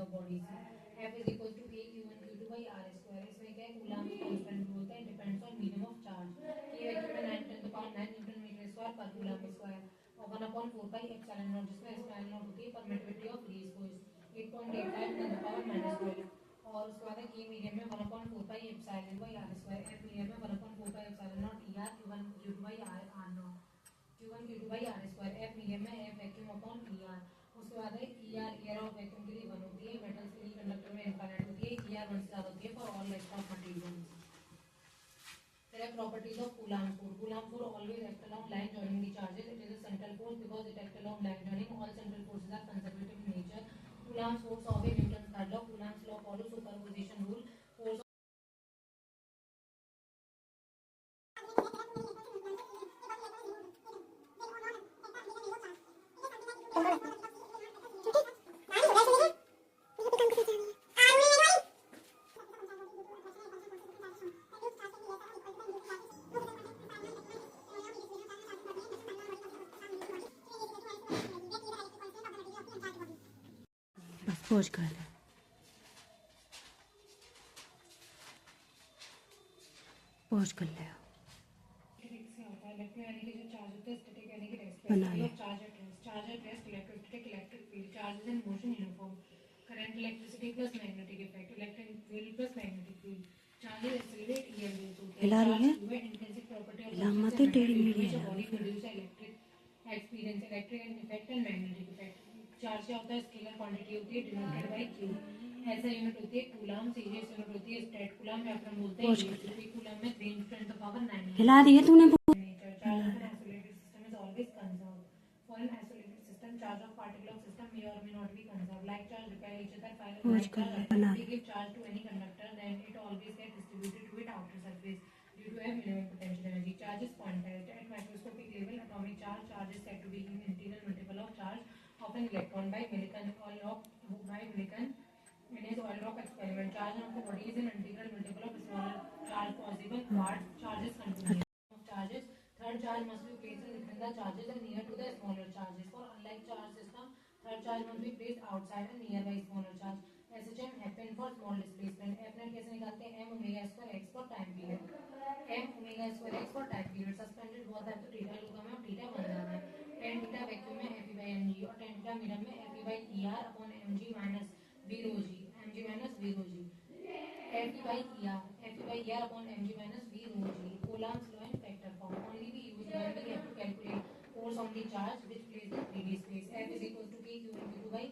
of bodies. F is equal to A Q1 Q2 by R square. इसमें क्या है coulomb constant बोलते हैं, depends on medium of charge. ये vacuum में 9 × 10⁹ न्यूटन मीटर स्क्वायर पर कूलम्ब स्क्वायर और 1/4 पाई एप्सिलॉन नॉट, जिसमें एप्सिलॉन नॉट होती है परमिटिविटी ऑफ फ्री स्पेस 8.85 × 10⁻⁻⁻. और उसके बाद है के मीडियम में 1/4 pi epsilon by r square. F medium में 1/4 pi epsilon naught E R Q1 Q2 by R naught Q1 Q2 by R square. F medium में F vacuum upon E R. उसके बाद है E R air of vacuum के लिए 1 होती है, metals के लिए कंडक्टर में इनफाइनाइट होती है, ई आर 1 से ज़्यादा होती है for all less of material. फिर है properties of Coulomb force. Coulomb force always act along line joining the charges. It is a central force because it act along line joining. All central forces are conservative in nature. Coulomb force of Newton third law. Coulomb law follow superposition rule. Force पहुँच कर ले पहुँच कर ले बना ले. Electric field charge in motion uniform. Current electricity plus magnetic effect. Electric field plus magnetic field. Charges accelerate year waves होते हैं. हिला रही है, इंटेंसिव प्रॉपर्टी ऑफ हिला मत टेढ़ी मेढ़ी है है. Body produce electric experience. Electric effect and magnetic effect. Charge क्या होता है, स्केलर क्वांटिटी होती है डिनोटेड बाय क्यू. ऐसा यूनिट होती है कूलम्ब. सीरीज यूनिट होती है स्टेट कूलम्ब या फिर हम बोलते हैं कूलम्ब में 3 × 10⁻⁹. हिला रही है तूने. Charge of an isolated system is always conserved. For an isolated system, charge of particle of system may or may not be conserved. Like charge repel each other, while like charge if we give charge to any conductor, then it always gets distributed to its outer surface due to a minimum potential energy. Charge is quantized at microscopic level. Atomic charge is said to be an integral multiple of charge of an electron by Millikan in his oil rock experiment. Charge of the body is an integral multiple of smaller charge possible quartz. Charge is continuous. Charges. Third charge must be placed in between the charges and near to the smaller charges. For unlike charge system, third charge must be placed outside and nearby smaller charge. SHM happen for small displacement. F net कैसे निकालते हैं? M omega square x for time period. M omega square x for time period. Suspended बहुत है तो theta लूंगा मैं और theta बन जाना है. tan थीटा वैक्यूम में Fe by mg और tan थीटा मीडियम में Fe by er upon mg minus v rho g. mg minus v rho g. Fe by er upon mg minus v rho g. Coulomb's law in factor form. Only we use when we have to calculate force on the charge which plays in 3D space. F is equal to K Q1 Q2 by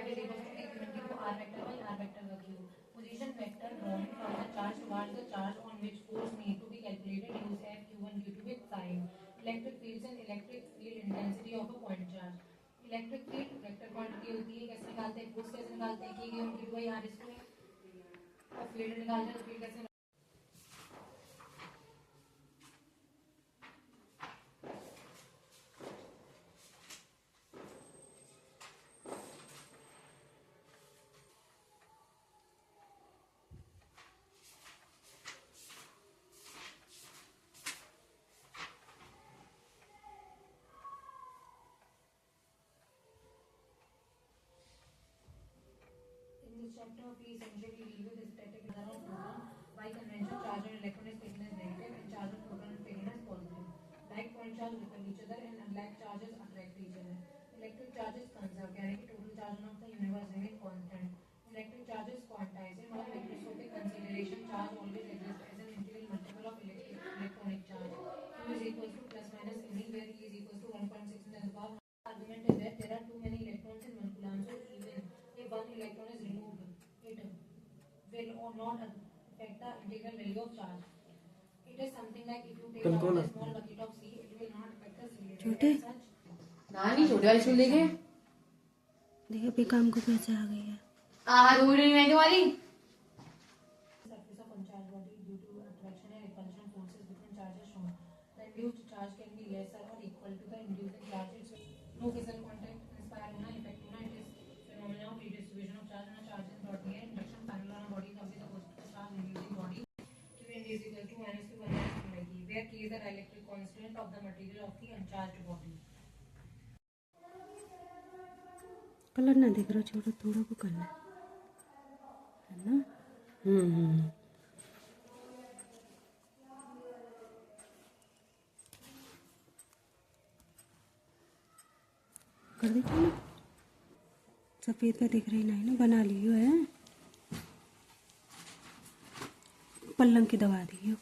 F is equal to K Q1 Q2 R vector by R vector का Q. Position vector drawn from the charge towards the charge on which force need to be calculated. Use F Q1 Q2 with sign. Electric fields and electric field intensity of a point charge. Electric field vector quantity होती है. कैसे निकालते हैं? Force कैसे निकालते हैं? K Q1 Q2 by R square. और field निकालते हैं तो फील्ड कैसे chapter we essentially deal with the static measure of proton. By convention, charge and electron is taken as negative and charge of proton is taken as positive. Like point charge repel each other and unlike charges attract each other. Electric charge is conserved, यानी कि total charge of the universe remain constant. Electric charge is quantized. In all microscopic consideration, charge always exists as an integral multiple of electronic charge. Q is equals to plus minus any where E is equals to 1.6 × 10⁻⁻. Argument is that there are too many electrons in one coulomb, so even if one electron is removed, it will not affect the integral value of charge. It is something like if you take out a small bucket of sea, it will not affect the sea. छोटे नानी छोटे वाली school देखे देखो बेकाम को कैसे आ गई है. रोड नहीं तुम्हारी. Surface of uncharged body due to attraction and repulsion forces different charges shown. The induced charge can be lesser or equal to the inducing charge. It's no physical contact inspire होना effect होना. It is phenomena of redistribution of charge on a charge in body है. Induction panel on a body is always opposite to charge inducing body. Q is equal to minus Q minus Q by K, where K is the dielectric constant of the material of the uncharged body. Colour ना देख रहा छोटा थोड़ा को करना. ना। कर देखो ना, सफेद का दिख रही नहीं ना, बना लियो है, पलंग की दवा दियो।